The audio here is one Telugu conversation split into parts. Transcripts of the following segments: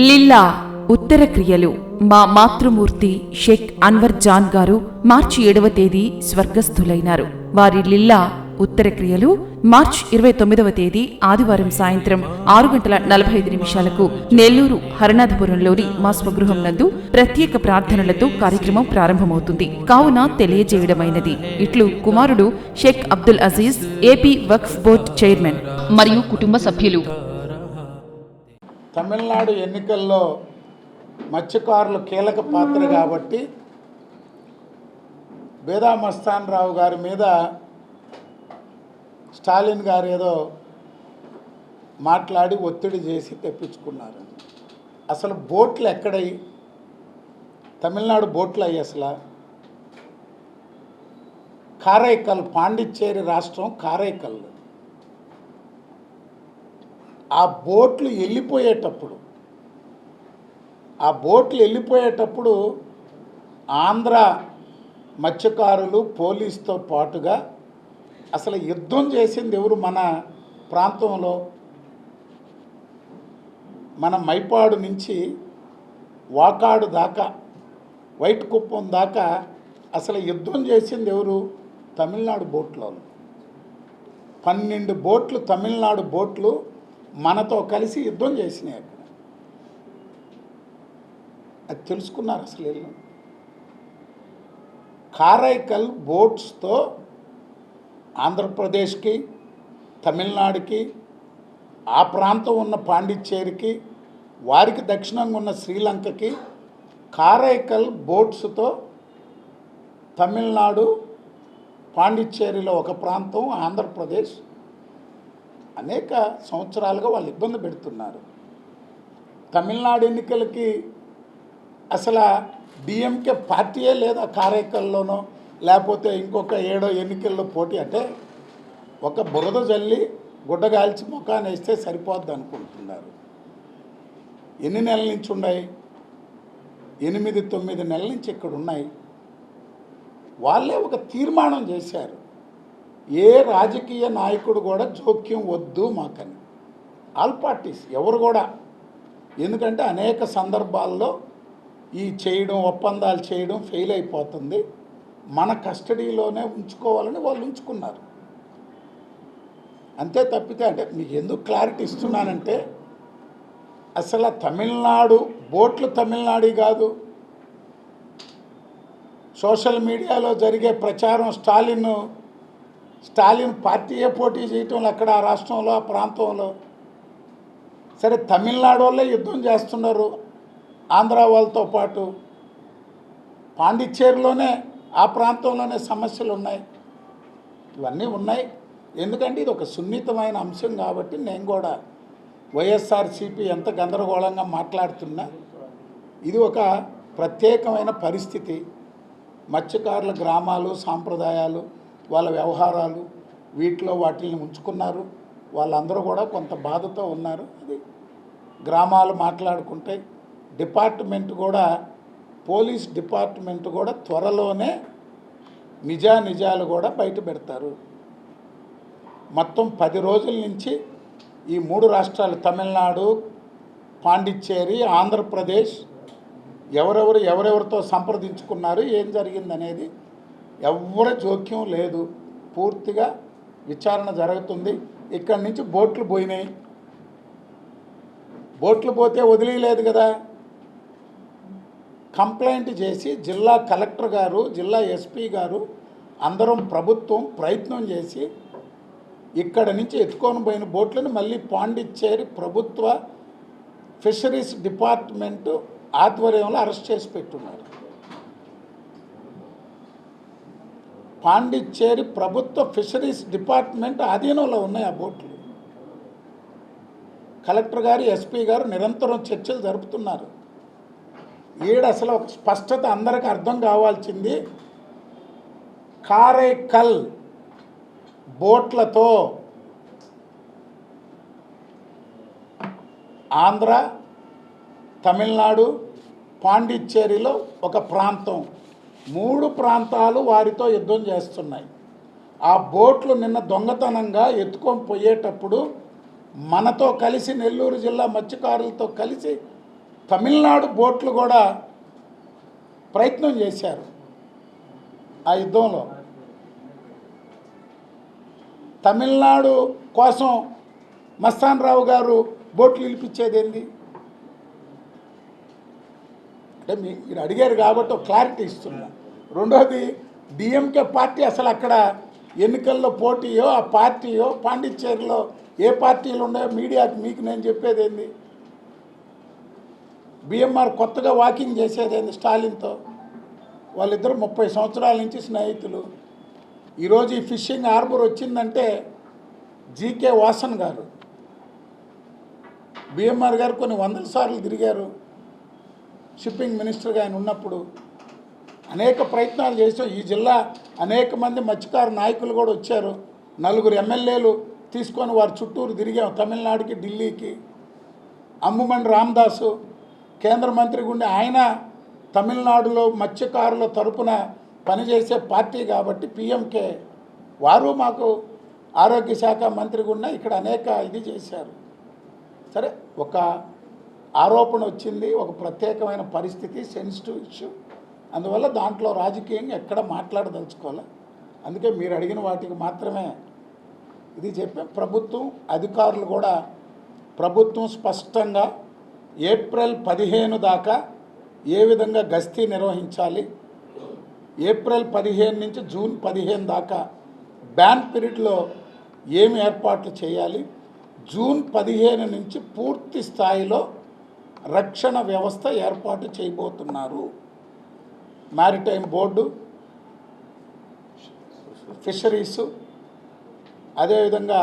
లిల్లా ఉత్తర క్రియలు. మా మాతృమూర్తి షేక్ అన్వర్ జాన్ గారు మార్చి 7వ తేదీ స్వర్గస్థులైనారు. వారి లిల్లా ఉత్తర క్రియలు మార్చి 29వ తేదీ ఆదివారం సాయంత్రం 6:45 నెల్లూరు హరనాథపురంలోని మా స్వగృహం నందు ప్రత్యేక ప్రార్థనలతో కార్యక్రమం ప్రారంభమవుతుంది. కావున తెలియజేయడమైనది. ఇట్లు కుమారుడు షేక్ అబ్దుల్ అజీజ్, ఏపీ వక్ఫ్ బోర్డ్ చైర్మన్ మరియు కుటుంబ సభ్యులు. తమిళనాడు ఎన్నికల్లో మత్స్యకారులు కీలక పాత్ర కాబట్టి బేదా మస్తాన్ రావు గారి మీద స్టాలిన్ గారు ఏదో మాట్లాడి ఒత్తిడి చేసి తెప్పించుకున్నారు. అసలు బోట్లు ఎక్కడయి? తమిళనాడు బోట్లు అయ్యి అసలు కారైకల్, పాండిచ్చేరి రాష్ట్రం కారైకల్. ఆ బోట్లు వెళ్ళిపోయేటప్పుడు ఆంధ్ర మత్స్యకారులు పోలీసుతో పాటుగా అసలు యుద్ధం చేసింది ఎవరు? మన ప్రాంతంలో మన మైపాడు నుంచి వాకాడు దాకా, వైట్ కుప్పం దాకా అసలు యుద్ధం చేసింది ఎవరు? తమిళనాడు బోట్లో. 12 బోట్లు, తమిళనాడు బోట్లు మనతో కలిసి యుద్ధం చేసినాయి. అక్కడ అది తెలుసుకున్నారు. అసలు వీళ్ళు కారైకల్ బోట్స్తో ఆంధ్రప్రదేశ్కి, తమిళనాడుకి, ఆ ప్రాంతం ఉన్న పాండిచ్చేరికి, వారికి దక్షిణంగా ఉన్న శ్రీలంకకి కారైకల్ బోట్స్తో తమిళనాడు, పాండిచ్చేరిలో ఒక ప్రాంతం, ఆంధ్రప్రదేశ్ అనేక సంవత్సరాలుగా వాళ్ళు ఇబ్బంది పెడుతున్నారు. తమిళనాడు ఎన్నికలకి అసలు డిఎంకే పార్టీయే లేదా కారైకల్లోనో, లేకపోతే ఇంకొక 7 ఎన్నికల్లో పోటీ. అంటే ఒక బురద జల్లి గుడ్డగాల్చి ముఖాన్ని వేస్తే సరిపోద్ది అనుకుంటున్నారు. ఎన్ని నెలల నుంచి ఉన్నాయి? 8-9 నెలల నుంచి ఇక్కడ ఉన్నాయి. వాళ్ళే ఒక తీర్మానం చేశారు, ఏ రాజకీయ నాయకుడు కూడా జోక్యం వద్దు మాకని. ఆల్ పార్టీస్ ఎవరు కూడా. ఎందుకంటే అనేక సందర్భాల్లో ఈ ఒప్పందాలు చేయడం ఫెయిల్ అయిపోతుంది. మన కస్టడీలోనే ఉంచుకోవాలని వాళ్ళు ఉంచుకున్నారు. అంతే తప్పితే, అంటే మీకు ఎందుకు క్లారిటీ ఇస్తున్నానంటే, అసలు తమిళనాడు బోట్లు తమిళనాడు కాదు. సోషల్ మీడియాలో జరిగే ప్రచారం స్టాలిన్ పార్టీయే పోటీ చేయటం అక్కడ ఆ రాష్ట్రంలో, ఆ ప్రాంతంలో. సరే, తమిళనాడు వాళ్ళే యుద్ధం చేస్తున్నారు ఆంధ్ర వాళ్ళతో పాటు. పాండిచ్చేరిలోనే, ఆ ప్రాంతంలోనే సమస్యలు ఉన్నాయి. ఇవన్నీ ఉన్నాయి. ఎందుకంటే ఇది ఒక సున్నితమైన అంశం కాబట్టి నేను కూడా వైఎస్ఆర్సీపీ ఎంత గందరగోళంగా మాట్లాడుతున్నా, ఇది ఒక ప్రత్యేకమైన పరిస్థితి. మత్స్యకారుల గ్రామాలు, సాంప్రదాయాలు, వాళ్ళ వ్యవహారాలు, వాటిని ఉంచుకున్నారు. వాళ్ళందరూ కూడా కొంత బాధతో ఉన్నారు. అది గ్రామాలు మాట్లాడుకుంటే, డిపార్ట్మెంట్ కూడా, పోలీస్ డిపార్ట్మెంట్ కూడా త్వరలోనే నిజాలు కూడా బయట పెడతారు. మొత్తం 10 రోజుల నుంచి ఈ 3 రాష్ట్రాలు, తమిళనాడు, పాండిచ్చేరి, ఆంధ్రప్రదేశ్, ఎవరెవరితో సంప్రదించుకున్నారు, ఏం జరిగిందనేది ఎవరి జోక్యం లేదు. పూర్తిగా విచారణ జరుగుతుంది. ఇక్కడి నుంచి బోట్లు పోయినాయి. బోట్లు పోతే వదిలేయలేదు కదా. కంప్లైంట్ చేసి జిల్లా కలెక్టర్ గారు, జిల్లా ఎస్పీ గారు, అందరం ప్రభుత్వం ప్రయత్నం చేసి ఇక్కడి నుంచి ఎత్తుకొని పోయిన బోట్లను మళ్ళీ పాండిచ్చేరి ప్రభుత్వ ఫిషరీస్ డిపార్ట్మెంటు ఆధ్వర్యంలో అరెస్ట్ చేసి పెట్టున్నారు. పాండిచ్చేరి ప్రభుత్వ ఫిషరీస్ డిపార్ట్మెంట్ ఆధీనంలో ఉన్నాయి ఆ బోట్లు. కలెక్టర్ గారు, ఎస్పీ గారు నిరంతరం చర్చలు జరుపుతున్నారు. అసలు ఒక స్పష్టత అందరికీ అర్థం కావాల్సింది, కారైకల్ బోట్లతో ఆంధ్ర, తమిళనాడు, పాండిచ్చేరిలో ఒక ప్రాంతం, 3 ప్రాంతాలు వారితో యుద్ధం చేస్తున్నాయి. ఆ బోట్లు నిన్న దొంగతనంగా ఎత్తుకొని పోయేటప్పుడు మనతో కలిసి నెల్లూరు జిల్లా మత్స్యకారులతో కలిసి తమిళనాడు బోట్లు కూడా ప్రయత్నం చేశారు ఆ యుద్ధంలో. తమిళనాడు కోసం మస్తాన్ రావు గారు బోట్లు నిలిపించేది ఏంది అంటే మీరు అడిగారు కాబట్టి ఒక క్లారిటీ ఇస్తున్నా. రెండోది, డిఎంకే పార్టీ అసలు అక్కడ ఎన్నికల్లో పోటీయో ఆ పార్టీయో పాండిచ్చేరిలో ఏ పార్టీలు ఉన్నాయో మీడియాకి మీకు నేను చెప్పేది ఏంది? బిఎంఆర్ కొత్తగా వాకింగ్ చేసేది ఏంది స్టాలిన్తో? వాళ్ళిద్దరు 30 సంవత్సరాల నుంచి స్నేహితులు. ఈరోజు ఈ ఫిషింగ్ హార్బర్ వచ్చిందంటే జీకే వాసన్ గారు, బిఎంఆర్ గారు కొన్ని 100 సార్లు తిరిగారు షిప్పింగ్ మినిస్టర్గా ఆయన ఉన్నప్పుడు. అనేక ప్రయత్నాలు చేసాం. ఈ జిల్లా అనేక మంది మత్స్యకారు నాయకులు కూడా వచ్చారు. 4 ఎమ్మెల్యేలు తీసుకొని వారి చుట్టూరు తిరిగాం, తమిళనాడుకి, ఢిల్లీకి. అమ్ముమణి రామదాసు కేంద్ర మంత్రి గుండె, ఆయన తమిళనాడులో మత్స్యకారుల తరపున పనిచేసే పార్టీ కాబట్టి పిఎంకే, వారు మాకు ఆరోగ్య శాఖ మంత్రి గుండా ఇక్కడ అనేక ఇది చేశారు. సరే, ఒక ఆరోపణ వచ్చింది, ఒక ప్రత్యేకమైన పరిస్థితి, సెన్సిటివ్ ఇష్యూ. అందువల్ల దాంట్లో రాజకీయంగా ఎక్కడ మాట్లాడదలుచుకోవాలి. అందుకే మీరు అడిగిన వాటికి మాత్రమే ఇది చెప్పాం. ప్రభుత్వం అధికారులు కూడా ప్రభుత్వం స్పష్టంగా ఏప్రిల్ 15 దాకా ఏ విధంగా గస్తీ నిర్వహించాలి, ఏప్రిల్ 15 నుంచి జూన్ 15 దాకా బ్యాన్ పీరియడ్లో ఏమి ఏర్పాట్లు చేయాలి, జూన్ 15 నుంచి పూర్తి స్థాయిలో రక్షణ వ్యవస్థ ఏర్పాటు చేయబోతున్నారు. మ్యారిటైమ్ బోర్డు, ఫిషరీసు, అదేవిధంగా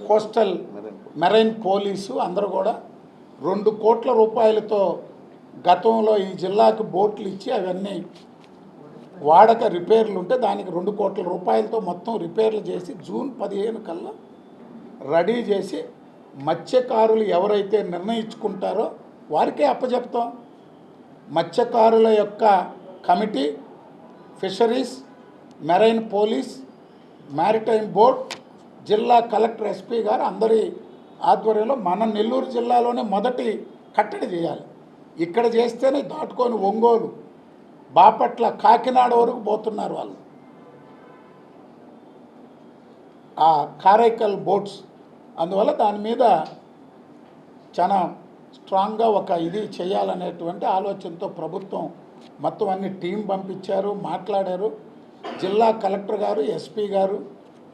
కోస్టల్ మెరైన్ పోలీసు అందరూ కూడా 2 కోట్ల రూపాయలతో గతంలో ఈ జిల్లాకు బోట్లు ఇచ్చి అవన్నీ వాడక రిపేర్లు ఉంటే దానికి 2 కోట్ల రూపాయలతో మొత్తం రిపేర్లు చేసి జూన్ 15 కల్లా రెడీ చేసి మత్స్యకారులు ఎవరైతే నిర్ణయించుకుంటారో వారికే అప్పచెప్తాం. మత్స్యకారుల యొక్క committee, fisheries, marine police, maritime board, జిల్లా కలెక్టర్, ఎస్పీ గారు అందరి ఆధ్వర్యంలో మన నెల్లూరు జిల్లాలోనే మొదటి కట్టడి చేయాలి. ఇక్కడ చేస్తేనే దాటుకొని ఒంగోలు, బాపట్ల, కాకినాడ వరకు పోతున్నారు వాళ్ళు. ఆ కారైకల్ బోట్స్, అందువల్ల దాని మీద చాలా స్ట్రాంగ్గా ఒక ఇది చేయాలనేటువంటి ఆలోచనతో ప్రభుత్వం మొత్తం అన్ని టీం పంపించారు, మాట్లాడారు. జిల్లా కలెక్టర్ గారు, ఎస్పీ గారు,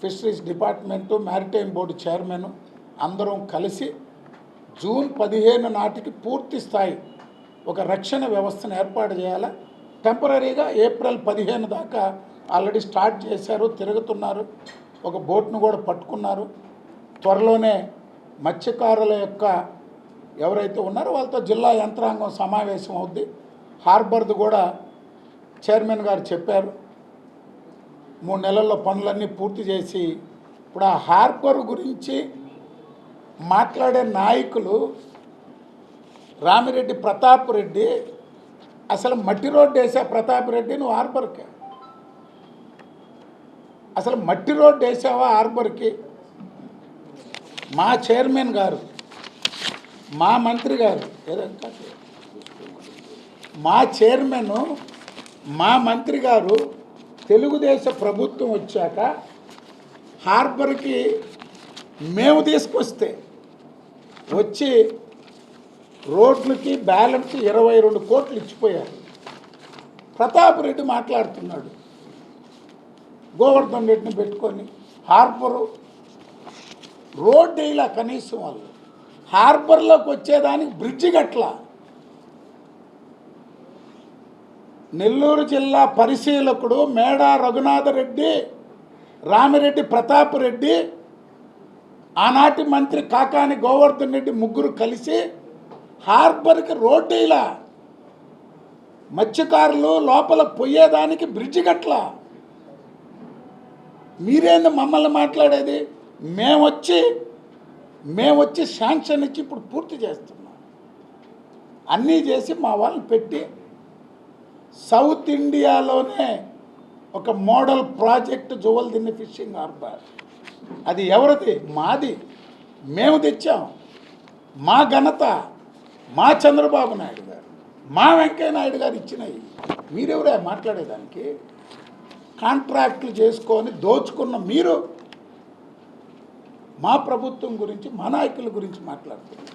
fisheries department, maritime board chairman అందరం కలిసి జూన్ 15 నాటికి పూర్తి స్థాయి ఒక రక్షణ వ్యవస్థను ఏర్పాటు చేయాలి. టెంపరీగా ఏప్రిల్ 15 దాకా ఆల్రెడీ స్టార్ట్ చేశారు, తిరుగుతున్నారు. ఒక బోట్ను కూడా పట్టుకున్నారు. త్వరలోనే మత్స్యకారుల యొక్క ఎవరైతే ఉన్నారో వాళ్ళతో జిల్లా యంత్రాంగం సమావేశం అవుద్ది. హార్బర్ది కూడా చైర్మన్ గారు చెప్పారు 3 నెలల్లో పనులన్నీ పూర్తి చేసి. ఇప్పుడు ఆ హార్బర్ గురించి మాట్లాడే నాయకులు రామిరెడ్డి ప్రతాప్ రెడ్డి అసలు మట్టి రోడ్డు వేసా ప్రతాప్ రెడ్డి నువ్వు హార్బర్కి? అసలు మట్టి రోడ్డు వేసావా హార్బర్కి? మా చైర్మన్ గారు, మా మంత్రి గారు, ఏదంటే మా చైర్మన్, మా మంత్రి గారు తెలుగుదేశ ప్రభుత్వం వచ్చాక హార్బర్కి మేము తీసుకొస్తే వచ్చి రోడ్లకి బ్యాలెన్స్ 22 కోట్లు ఇచ్చిపోయారు. ప్రతాప్ రెడ్డి మాట్లాడుతున్నాడు గోవర్ధన్ రెడ్డిని పెట్టుకొని హార్బరు రోడ్డు ఇలా కనీసం వాళ్ళు హార్బర్లోకి వచ్చేదానికి బ్రిడ్జి గట్ల. నెల్లూరు జిల్లా పరిశీలకుడు మేడా రఘునాథరెడ్డి, రామిరెడ్డి ప్రతాప్ రెడ్డి, ఆనాటి మంత్రి కాకాని గోవర్ధన్ రెడ్డి ముగ్గురు కలిసి హార్బర్కి రోడ్డు ఇలా మత్స్యకారులు లోపల పోయేదానికి బ్రిడ్జి గట్ల. మీరేంది మమ్మల్ని మాట్లాడేది? మేము వచ్చి శాంక్షన్ ఇచ్చి ఇప్పుడు పూర్తి చేస్తున్నాం. అన్నీ చేసి మా వాళ్ళని పెట్టి సౌత్ ఇండియాలోనే ఒక మోడల్ ప్రాజెక్ట్ జువల్దిన్ని ఫిషింగ్ హార్బర్. అది ఎవరిది? మాది. మేము తెచ్చాం. మా ఘనత. మా చంద్రబాబు నాయుడు గారు, మా వెంకయ్య నాయుడు గారు ఇచ్చినాయి. మీరెవరే మాట్లాడేదానికి? కాంట్రాక్టులు చేసుకొని దోచుకున్న మీరు మా ప్రభుత్వం గురించి, మా నాయకుల గురించి మాట్లాడుతున్నారు.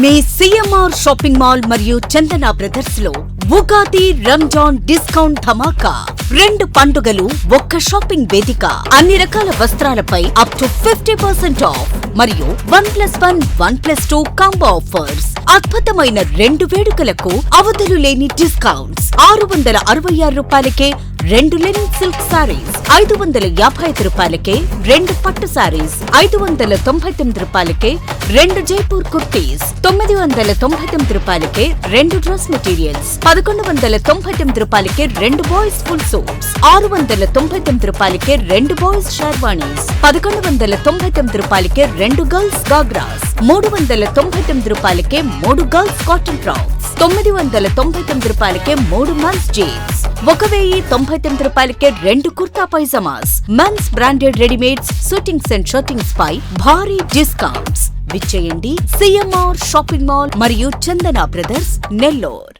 మీ సిఎంఆర్ షాపింగ్ మాల్ మరియు చందన బ్రదర్స్ లో ఉగాది రంజాన్ డిస్కౌంట్ ధమాకా. 2 పండుగలు ఒక్క షాపింగ్ వేదిక. అన్ని రకాల వస్త్రాలపై అప్ టు 50% ఆఫ్ మరియు 1+1 1+2 కాంబో ఆఫర్స్. అద్భుతమైన 2 వేడుకలకు అవధులు లేని డిస్కౌంట్స్. 666 రూపాయలకే 2 లెనిన్ సిల్క్ సారీస్, 555 రూపాయలకే 2 పట్టు సారీస్, 599 రూపాయలకే 2 జైపూర్ కుర్తీస్, 999 రూపాయలకే 2 డ్రెస్ మెటీరియల్స్, 1199 రూపాయలకే 2 బాయ్స్ ఫుల్ సూట్స్, 699 రూపాయలకే 2 బాయ్స్ షర్వాణీస్, 1199 రూపాయలకే 2 గర్ల్స్ గాగ్రాస్, 399 రూపాయలకే 3 గర్ల్స్ కాటన్ ఫ్రాక్స్, 999 రూపాయలకే 3 మెన్స్ జీన్స్, 1099 రూపాయలకే 2 kurta pyjamas. Men's branded readymades, shootings and shirtings పై భారీ డిస్కౌంట్స్. విచ్చేయండి సిఎంఆర్ షాపింగ్ మాల్ మరియు చందన బ్రదర్స్, నెల్లూరు.